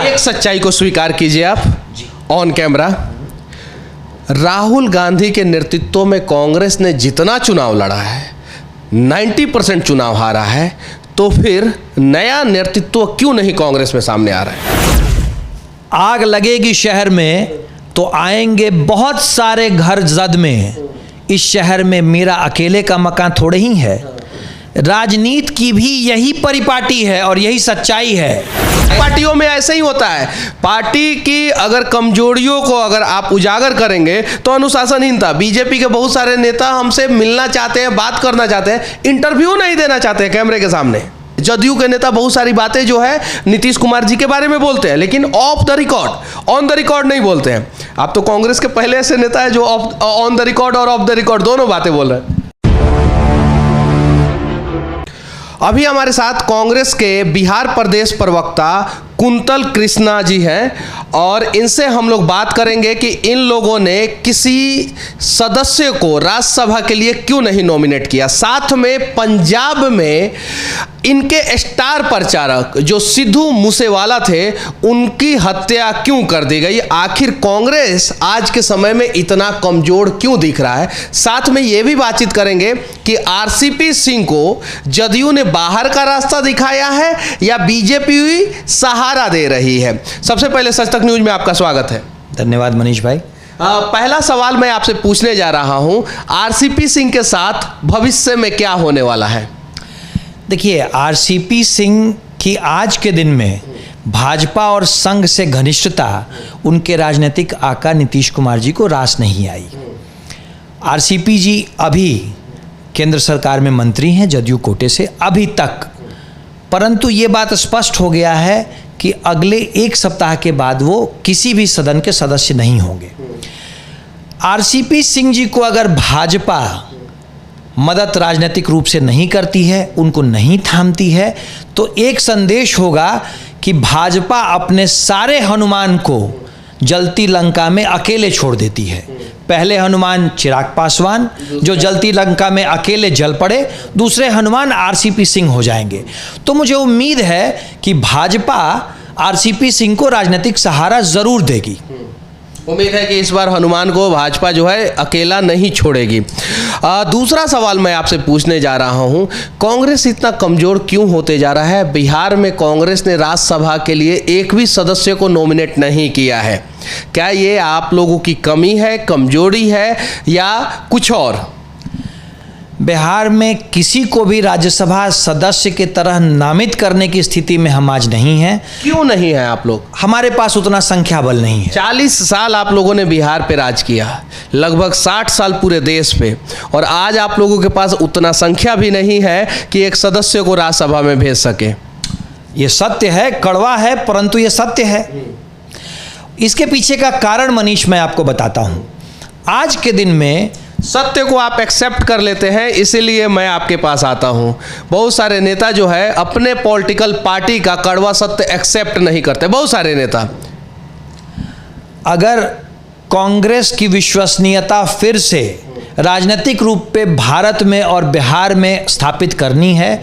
एक सच्चाई को स्वीकार कीजिए आप ऑन कैमरा। राहुल गांधी के नेतृत्व में कांग्रेस ने जितना चुनाव लड़ा है 90% चुनाव हारा है, तो फिर नया नेतृत्व क्यों नहीं कांग्रेस में सामने आ रहा है? आग लगेगी शहर में तो आएंगे बहुत सारे घर जद में। इस शहर में मेरा अकेले का मकान थोड़े ही है। राजनीति की भी यही परिपाटी है और यही सच्चाई है। पार्टियों में ऐसे ही होता है। पार्टी की अगर कमजोरियों को अगर आप उजागर करेंगे तो अनुशासनहीनता। बीजेपी के बहुत सारे नेता हमसे मिलना चाहते हैं, बात करना चाहते हैं, इंटरव्यू नहीं देना चाहते हैं कैमरे के सामने। जदयू के नेता बहुत सारी बातें जो है नीतीश कुमार जी के बारे में बोलते हैं, लेकिन of the record, on the record नहीं बोलते हैं। आप तो कांग्रेस के पहले ऐसे नेता है जो ऑन द रिकॉर्ड और ऑफ द रिकॉर्ड दोनों बातें बोल रहे हैं। अभी हमारे साथ कांग्रेस के बिहार प्रदेश प्रवक्ता कुंतल कृष्णा जी हैं और इनसे हम लोग बात करेंगे कि इन लोगों ने किसी सदस्य को राज्यसभा के लिए क्यों नहीं नॉमिनेट किया। साथ में पंजाब में इनके स्टार प्रचारक जो सिद्धू मूसेवाला थे उनकी हत्या क्यों कर दी गई। आखिर कांग्रेस आज के समय में इतना कमजोर क्यों दिख रहा है। साथ में ये भी बातचीत करेंगे कि आरसीपी सिंह को जदयू ने बाहर का रास्ता दिखाया है या बीजेपी सहारा दे रही है। सबसे पहले सच तक न्यूज में आपका स्वागत है। धन्यवाद मनीष भाई। पहला सवाल मैं आपसे पूछने जा रहा हूं, आरसीपी सिंह के साथ भविष्य में क्या होने वाला है? देखिए, आरसीपी सिंह की आज के दिन में भाजपा और संघ से घनिष्ठता उनके राजनीतिक आका नीतीश कुमार जी को रास नहीं आई। आरसीपी जी अभी केंद्र सरकार में मंत्री हैं जदयू कोटे से अभी तक, परंतु ये बात स्पष्ट हो गया है कि अगले एक सप्ताह के बाद वो किसी भी सदन के सदस्य नहीं होंगे। आरसीपी सिंह जी को अगर भाजपा मदद राजनीतिक रूप से नहीं करती है, उनको नहीं थामती है, तो एक संदेश होगा कि भाजपा अपने सारे हनुमान को जलती लंका में अकेले छोड़ देती है। पहले हनुमान चिराग पासवान जो जलती लंका में अकेले जल पड़े, दूसरे हनुमान आरसीपी सिंह हो जाएंगे। तो मुझे उम्मीद है कि भाजपा आरसीपी सिंह को राजनीतिक सहारा जरूर देगी। उम्मीद है कि इस बार हनुमान को भाजपा जो है अकेला नहीं छोड़ेगी। दूसरा सवाल मैं आपसे पूछने जा रहा हूं, कांग्रेस इतना कमजोर क्यों होते जा रहा है? बिहार में कांग्रेस ने राज्यसभा के लिए एक भी सदस्य को नॉमिनेट नहीं किया है। क्या ये आप लोगों की कमी है, कमजोरी है या कुछ और? बिहार में किसी को भी राज्यसभा सदस्य की तरह नामित करने की स्थिति में हम आज नहीं हैं। क्यों नहीं है आप लोग? हमारे पास उतना संख्या बल नहीं है। 40 साल आप लोगों ने बिहार पे राज किया, लगभग 60 साल पूरे देश पे, और आज आप लोगों के पास उतना संख्या भी नहीं है कि एक सदस्य को राज्यसभा में भेज सके। ये सत्य है, कड़वा है, परंतु ये सत्य है। इसके पीछे का कारण मनीष मैं आपको बताता हूं। आज के दिन में सत्य को आप एक्सेप्ट कर लेते हैं, इसीलिए मैं आपके पास आता हूं। बहुत सारे नेता जो है अपने पॉलिटिकल पार्टी का कड़वा सत्य एक्सेप्ट नहीं करते। बहुत सारे नेता, अगर कांग्रेस की विश्वसनीयता फिर से राजनीतिक रूप पे भारत में और बिहार में स्थापित करनी है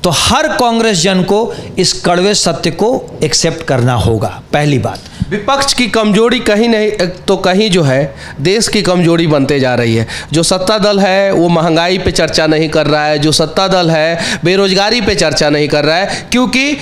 तो हर कांग्रेस जन को इस कड़वे सत्य को एक्सेप्ट करना होगा। पहली बात, विपक्ष की कमजोरी कहीं नहीं तो कहीं जो है देश की कमजोरी बनते जा रही है। जो सत्ता दल है वो महंगाई पे चर्चा नहीं कर रहा है, जो सत्ता दल है बेरोजगारी पे चर्चा नहीं कर रहा है, क्योंकि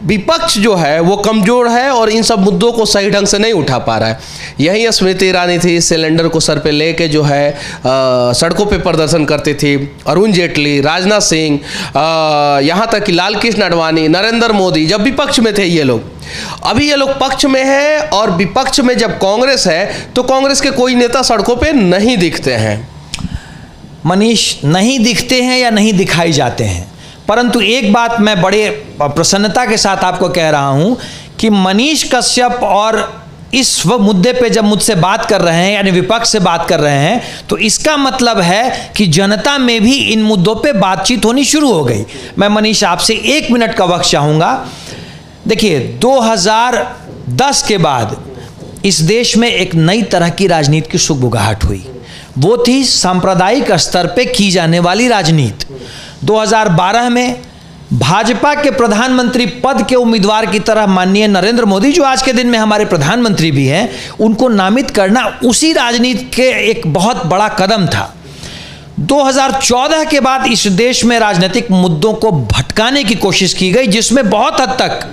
विपक्ष जो है वो कमज़ोर है और इन सब मुद्दों को सही ढंग से नहीं उठा पा रहा है। यही स्मृति ईरानी थी, सिलेंडर को सर पे लेके जो है सड़कों पे प्रदर्शन करती थी। अरुण जेटली, राजनाथ सिंह, यहाँ तक कि लाल कृष्ण आडवाणी, नरेंद्र मोदी जब विपक्ष में थे ये लोग। अभी ये लोग पक्ष में है और विपक्ष में जब कांग्रेस है तो कांग्रेस के कोई नेता सड़कों पे नहीं दिखते हैं। मनीष, नहीं दिखते हैं या नहीं दिखाई जाते हैं, परंतु एक बात मैं बड़े प्रसन्नता के साथ आपको कह रहा हूं कि मनीष कश्यप और इस मुद्दे पे जब मुझसे बात कर रहे हैं यानी विपक्ष से बात कर रहे हैं तो इसका मतलब है कि जनता में भी इन मुद्दों पे बातचीत होनी शुरू हो गई। मैं मनीष आपसे 1 मिनट का वक्त चाहूँगा। देखिए, 2010 के बाद इस देश में एक नई तरह की राजनीति की सुगबुगाहट हुई। वो थी सांप्रदायिक स्तर पे की जाने वाली राजनीति। 2012 में भाजपा के प्रधानमंत्री पद के उम्मीदवार की तरह माननीय नरेंद्र मोदी, जो आज के दिन में हमारे प्रधानमंत्री भी हैं, उनको नामित करना उसी राजनीति के एक बहुत बड़ा कदम था। 2014 के बाद इस देश में राजनीतिक मुद्दों को भटकाने की कोशिश की गई, जिसमें बहुत हद तक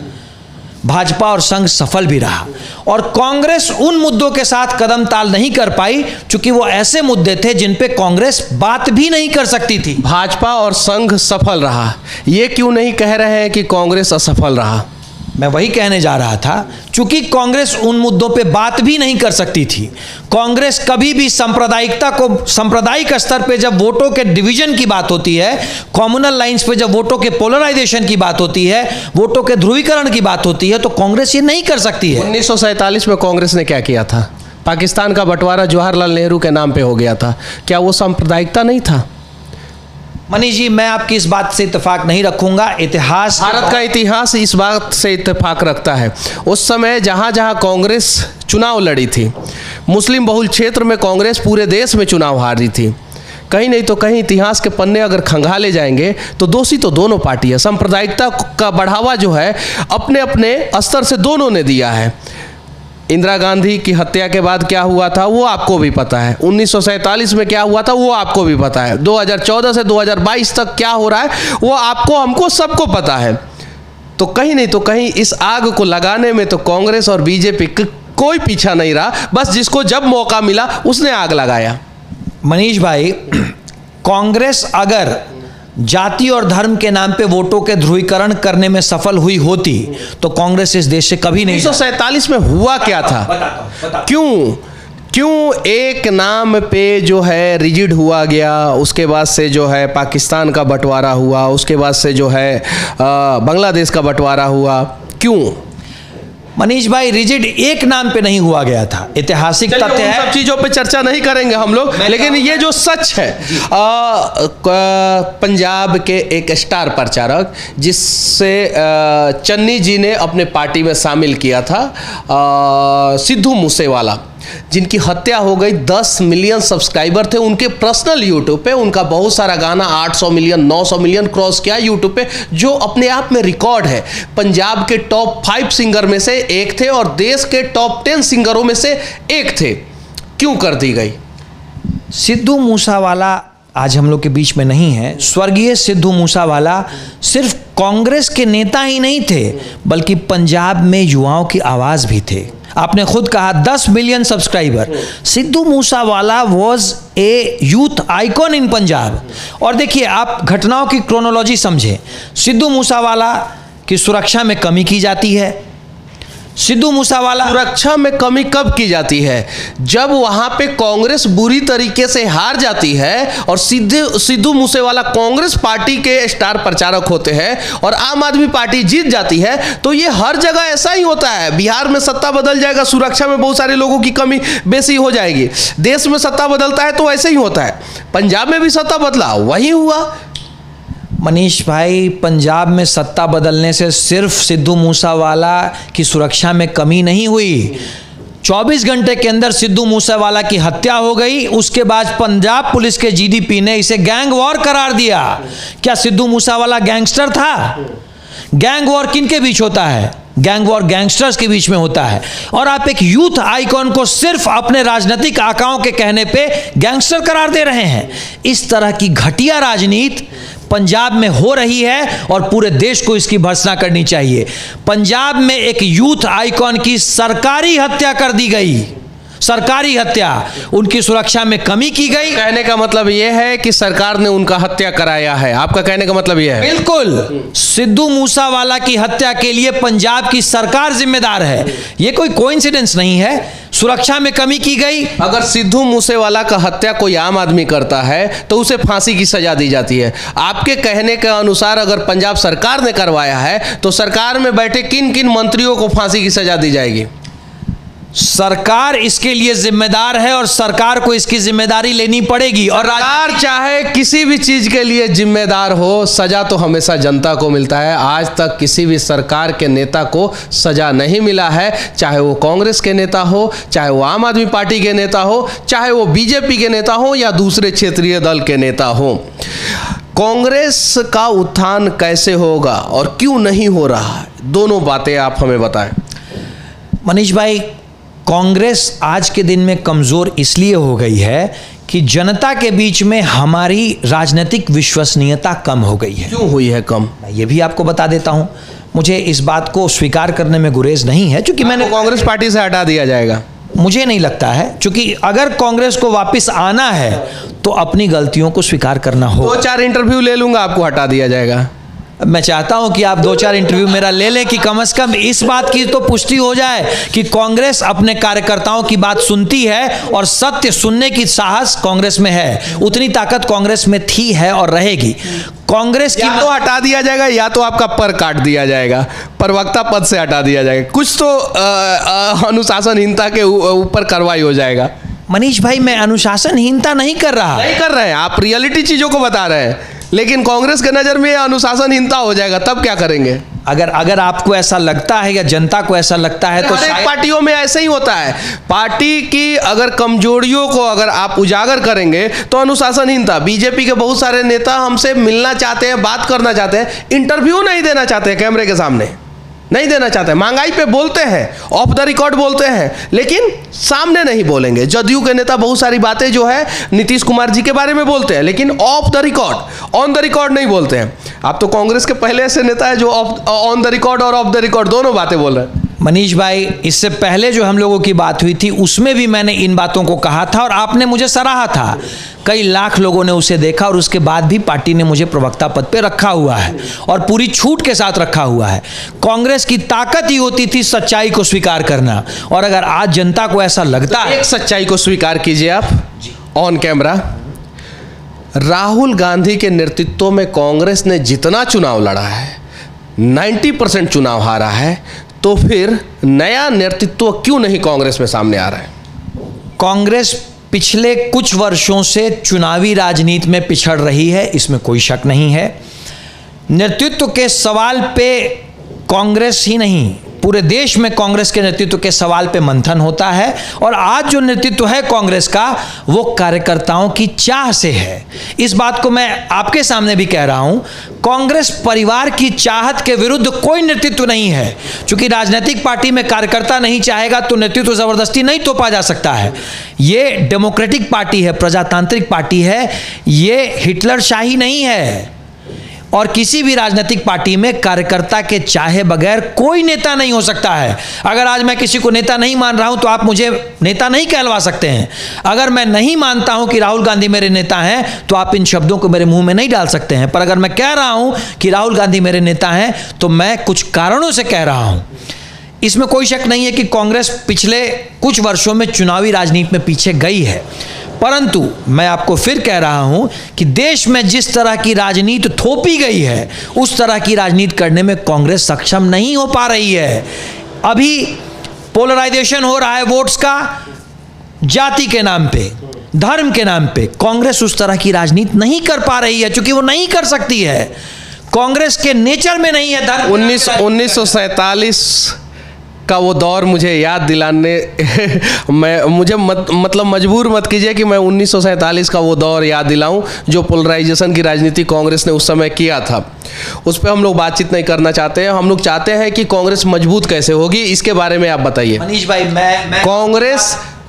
भाजपा और संघ सफल भी रहा, और कांग्रेस उन मुद्दों के साथ कदम ताल नहीं कर पाई, क्योंकि वो ऐसे मुद्दे थे जिन पे कांग्रेस बात भी नहीं कर सकती थी। भाजपा और संघ सफल रहा, ये क्यों नहीं कह रहे हैं कि कांग्रेस असफल रहा? मैं वही कहने जा रहा था, चूंकि कांग्रेस उन मुद्दों पे बात भी नहीं कर सकती थी। कांग्रेस कभी भी सांप्रदायिकता को, सांप्रदायिक स्तर पे जब वोटों के डिवीजन की बात होती है, कम्युनल लाइंस पे जब वोटों के पोलराइजेशन की बात होती है, वोटों के ध्रुवीकरण की बात होती है, तो कांग्रेस ये नहीं कर सकती है। 1947 में कांग्रेस ने क्या किया था? पाकिस्तान का बंटवारा जवाहरलाल नेहरू के नाम पे हो गया था, क्या वो सांप्रदायिकता नहीं था? मनीष जी, मैं आपकी इस बात से इत्तेफाक नहीं रखूंगा। इतिहास, भारत का इतिहास इस बात से इत्तेफाक रखता है। उस समय जहां जहां कांग्रेस चुनाव लड़ी थी, मुस्लिम बहुल क्षेत्र में कांग्रेस पूरे देश में चुनाव हारी थी। कहीं नहीं तो कहीं इतिहास के पन्ने अगर खंगाले जाएंगे तो दोषी तो दोनों पार्टी है। सांप्रदायिकता का बढ़ावा जो है अपने अपने स्तर से दोनों ने दिया है। इंदिरा गांधी की हत्या के बाद क्या हुआ था वो आपको भी पता है। 1947 में क्या हुआ था वो आपको भी पता है। 2014 से 2022 तक क्या हो रहा है वो आपको, हमको, सबको पता है। तो कहीं नहीं तो कहीं इस आग को लगाने में तो कांग्रेस और बीजेपी कोई पीछा नहीं रहा, बस जिसको जब मौका मिला उसने आग लगाया। मनीष भाई, कांग्रेस अगर जाति और धर्म के नाम पे वोटों के ध्रुवीकरण करने में सफल हुई होती तो कांग्रेस इस देश से कभी नहीं। 1947 में हुआ क्या था? बताता। क्यों एक नाम पे जो है रिजिड हुआ गया, उसके बाद से जो है पाकिस्तान का बंटवारा हुआ, उसके बाद से जो है बांग्लादेश का बंटवारा हुआ, क्यों? मनीष भाई, रिजिड एक नाम पे नहीं हुआ गया था, ऐतिहासिक तथ्य है। सब चीजों पे चर्चा नहीं करेंगे हम लोग, लेकिन ये जो सच है, पंजाब के एक स्टार प्रचारक जिससे चन्नी जी ने अपने पार्टी में शामिल किया था, सिद्धू मूसेवाला, जिनकी हत्या हो गई, 10 मिलियन सब्सक्राइबर थे उनके पर्सनल यूट्यूब पे। उनका बहुत सारा गाना 800 मिलियन 900 मिलियन क्रॉस किया यूट्यूब पे, जो अपने आप में रिकॉर्ड है। पंजाब के टॉप 5 सिंगर में से एक थे और देश के टॉप 10 सिंगरों में से एक थे। क्यों कर दी गई? सिद्धू मूसावाला आज हम लोग के बीच में नहीं है। स्वर्गीय सिद्धू मूसावाला सिर्फ कांग्रेस के नेता ही नहीं थे, बल्कि पंजाब में युवाओं की आवाज भी थे। आपने खुद कहा 10 million subscriber. Sidhu Moosewala was a youth icon in Punjab. और देखिए, आप घटनाओं की क्रोनोलॉजी समझें। सिद्धू मूसावाला की सुरक्षा में कमी की जाती है। सिद्धू मूसावाला, सुरक्षा में कमी कब की जाती है? जब वहां पे कांग्रेस बुरी तरीके से हार जाती है और सिद्धू मूसेवाला कांग्रेस पार्टी के स्टार प्रचारक होते हैं और आम आदमी पार्टी जीत जाती है, तो ये हर जगह ऐसा ही होता है। बिहार में सत्ता बदल जाएगा, सुरक्षा में बहुत सारे लोगों की कमी बेसी हो जाएगी। देश में सत्ता बदलता है तो ऐसे ही होता है। पंजाब में भी सत्ता बदला, वही हुआ। मनीष भाई, पंजाब में सत्ता बदलने से सिर्फ सिद्धू मूसावाला की सुरक्षा में कमी नहीं हुई। 24 घंटे के अंदर सिद्धू मूसावाला की हत्या हो गई। उसके बाद पंजाब पुलिस के जीडीपी ने इसे गैंग वॉर करार दिया। क्या सिद्धू मूसावाला गैंगस्टर था? गैंग वॉर किन के बीच होता है? गैंग वॉर गैंगस्टर्स के बीच में होता है। और आप एक यूथ आइकॉन को सिर्फ अपने राजनीतिक आकाओं के कहने पे गैंगस्टर करार दे रहे हैं। इस तरह की घटिया राजनीति पंजाब में हो रही है और पूरे देश को इसकी भर्त्सना करनी चाहिए। पंजाब में एक यूथ आइकॉन की सरकारी हत्या कर दी गई, सरकारी हत्या, उनकी सुरक्षा में कमी की गई। कहने का मतलब यह है कि सरकार ने उनका हत्या कराया है, आपका कहने का मतलब यह है? बिल्कुल। सिद्धू मूसावाला की हत्या के लिए पंजाब की सरकार जिम्मेदार है, यह कोई कोइंसिडेंस नहीं है। सुरक्षा में कमी की गई। अगर सिद्धू मूसेवाला का हत्या कोई आम आदमी करता है तो उसे फांसी की सजा दी जाती है। आपके कहने के अनुसार अगर पंजाब सरकार ने करवाया है तो सरकार में बैठे किन किन मंत्रियों को फांसी की सजा दी जाएगी? सरकार इसके लिए जिम्मेदार है और सरकार को इसकी जिम्मेदारी लेनी पड़ेगी। और सरकार चाहे किसी भी चीज के लिए जिम्मेदार हो, सजा तो हमेशा जनता को मिलता है। आज तक किसी भी सरकार के नेता को सजा नहीं मिला है, चाहे वो कांग्रेस के नेता हो, चाहे वो आम आदमी पार्टी के नेता हो, चाहे वो बीजेपी के नेता हो या दूसरे क्षेत्रीय दल के नेता हो। कांग्रेस का उत्थान कैसे होगा और क्यों नहीं हो रहा है, दोनों बातें आप हमें बताएं। मनीष भाई, कांग्रेस आज के दिन में कमज़ोर इसलिए हो गई है कि जनता के बीच में हमारी राजनीतिक विश्वसनीयता कम हो गई है। क्यों हुई है कम? मैं ये भी आपको बता देता हूं, मुझे इस बात को स्वीकार करने में गुरेज नहीं है, क्योंकि मैंने कांग्रेस पार्टी से हटा दिया जाएगा। मुझे नहीं लगता है, क्योंकि अगर कांग्रेस को वापस आना है तो अपनी गलतियों को स्वीकार करना होगा। 2-4 इंटरव्यू ले लूंगा, आपको हटा दिया जाएगा। मैं चाहता हूं कि आप 2-4 इंटरव्यू मेरा ले लें कि कम से कम इस बात की तो पुष्टि हो जाए कि कांग्रेस अपने कार्यकर्ताओं की बात सुनती है और सत्य सुनने की साहस कांग्रेस में है। उतनी ताकत कांग्रेस में थी, है और रहेगी। कांग्रेस की या तो हटा दिया जाएगा या तो आपका पर काट दिया जाएगा, प्रवक्ता पद से हटा दिया जाएगा, कुछ तो अनुशासनहीनता के ऊपर कार्रवाई हो जाएगा। मनीष भाई, मैं अनुशासनहीनता नहीं कर रहा। नहीं कर रहे हैं, आप रियलिटी चीजों को बता रहे हैं, लेकिन कांग्रेस के नजर में अनुशासनहीनता हो जाएगा, तब क्या करेंगे? अगर आपको ऐसा लगता है या जनता को ऐसा लगता है तो शायद पार्टियों में ऐसे ही होता है। पार्टी की अगर कमजोरियों को अगर आप उजागर करेंगे तो अनुशासनहीनता। बीजेपी के बहुत सारे नेता हमसे मिलना चाहते हैं, बात करना चाहते हैं, इंटरव्यू नहीं देना चाहते हैं, कैमरे के सामने नहीं देना चाहते। महंगाई पे बोलते हैं, ऑफ द रिकॉर्ड बोलते हैं, लेकिन सामने नहीं बोलेंगे। जदयू के नेता बहुत सारी बातें जो है नीतीश कुमार जी के बारे में बोलते हैं, लेकिन of the record, on the record नहीं बोलते हैं। आप तो कांग्रेस के पहले ऐसे नेता है जो ऑन द रिकॉर्ड और ऑफ द रिकॉर्ड दोनों बातें बोल रहे हैं। मनीष भाई, इससे पहले जो हम लोगों की बात हुई थी उसमें भी मैंने इन बातों को कहा था और आपने मुझे सराहा था। कई लाख लोगों ने उसे देखा और उसके बाद भी पार्टी ने मुझे प्रवक्ता पद पे रखा हुआ है और पूरी छूट के साथ रखा हुआ है। कांग्रेस की ताकत ही होती थी सच्चाई को स्वीकार करना, और अगर आज जनता को ऐसा लगता है, एक सच्चाई को स्वीकार कीजिए आप ऑन कैमरा। राहुल गांधी के नेतृत्व में कांग्रेस ने जितना चुनाव लड़ा है, 90% चुनाव हारा है, तो फिर नया नेतृत्व क्यों नहीं कांग्रेस में सामने आ रहा है? कांग्रेस पिछले कुछ वर्षों से चुनावी राजनीति में पिछड़ रही है, इसमें कोई शक नहीं है। नेतृत्व के सवाल पे कांग्रेस ही नहीं, पूरे देश में कांग्रेस के नेतृत्व के सवाल पे मंथन होता है, और आज जो नेतृत्व है कांग्रेस का वो कार्यकर्ताओं की चाह से है। इस बात को मैं आपके सामने भी कह रहा हूं, कांग्रेस परिवार की चाहत के विरुद्ध कोई नेतृत्व नहीं है। क्योंकि राजनीतिक पार्टी में कार्यकर्ता नहीं चाहेगा तो नेतृत्व जबरदस्ती नहीं तोपा जा सकता है। ये डेमोक्रेटिक पार्टी है, प्रजातांत्रिक पार्टी है, ये हिटलर शाही नहीं है। और किसी भी राजनीतिक पार्टी में कार्यकर्ता के चाहे बगैर कोई नेता नहीं हो सकता है। अगर आज मैं किसी को नेता नहीं मान रहा हूं तो आप मुझे नेता नहीं कहलवा सकते हैं। अगर मैं नहीं मानता हूं कि राहुल गांधी मेरे नेता हैं तो आप इन शब्दों को मेरे मुंह में नहीं डाल सकते हैं। पर अगर मैं कह रहा हूं कि राहुल गांधी मेरे नेता हैं तो मैं कुछ कारणों से कह रहा हूं। इसमें कोई शक नहीं है कि कांग्रेस पिछले कुछ वर्षों में चुनावी राजनीति में पीछे गई है, परंतु मैं आपको फिर कह रहा हूं कि देश में जिस तरह की राजनीति थोपी गई है उस तरह की राजनीति करने में कांग्रेस सक्षम नहीं हो पा रही है। अभी पोलराइजेशन हो रहा है वोट्स का, जाति के नाम पे, धर्म के नाम पे। कांग्रेस उस तरह की राजनीति नहीं कर पा रही है, क्योंकि वो नहीं कर सकती है। कांग्रेस के नेचर में नहीं है धर्म। 1947 का वो दौर मुझे याद दिलाने मुझे मतलब मजबूर मत कीजिए कि मैं 1947 का वो दौर याद दिलाऊं जो पोलराइजेशन की राजनीति कांग्रेस ने उस समय किया था। उस पर हम लोग बातचीत नहीं करना चाहते हैं। हम लोग चाहते हैं कि कांग्रेस मजबूत कैसे होगी, इसके बारे में आप बताइए। मनीष भाई, मैं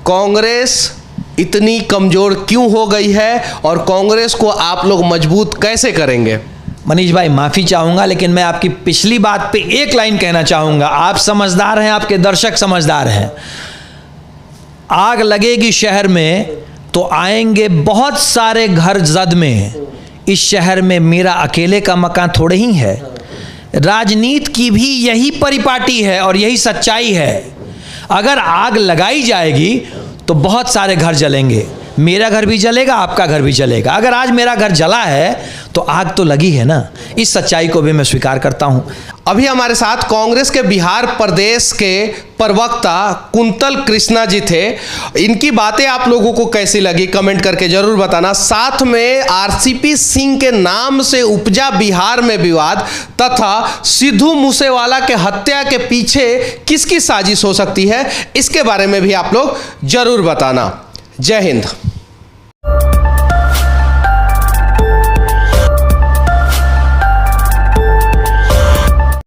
कांग्रेस इतनी कमजोर क्यों हो गई है और कांग्रेस को आप लोग मजबूत कैसे करेंगे? मनीष भाई, माफ़ी चाहूँगा, लेकिन मैं आपकी पिछली बात पे एक लाइन कहना चाहूँगा। आप समझदार हैं, आपके दर्शक समझदार हैं। आग लगेगी शहर में तो आएंगे बहुत सारे घर जद में, इस शहर में मेरा अकेले का मकान थोड़े ही है। राजनीति की भी यही परिपाटी है और यही सच्चाई है। अगर आग लगाई जाएगी तो बहुत सारे घर जलेंगे, मेरा घर भी जलेगा, आपका घर भी जलेगा। अगर आज मेरा घर जला है तो आग तो लगी है ना। इस सच्चाई को भी मैं स्वीकार करता हूं। अभी हमारे साथ कांग्रेस के बिहार प्रदेश के प्रवक्ता कुंतल कृष्णा जी थे। इनकी बातें आप लोगों को कैसी लगी कमेंट करके जरूर बताना। साथ में आरसीपी सिंह के नाम से उपजा बिहार में विवाद तथा सिद्धू मूसेवाला के हत्या के पीछे किसकी साजिश हो सकती है, इसके बारे में भी आप लोग जरूर बताना। जय हिंद।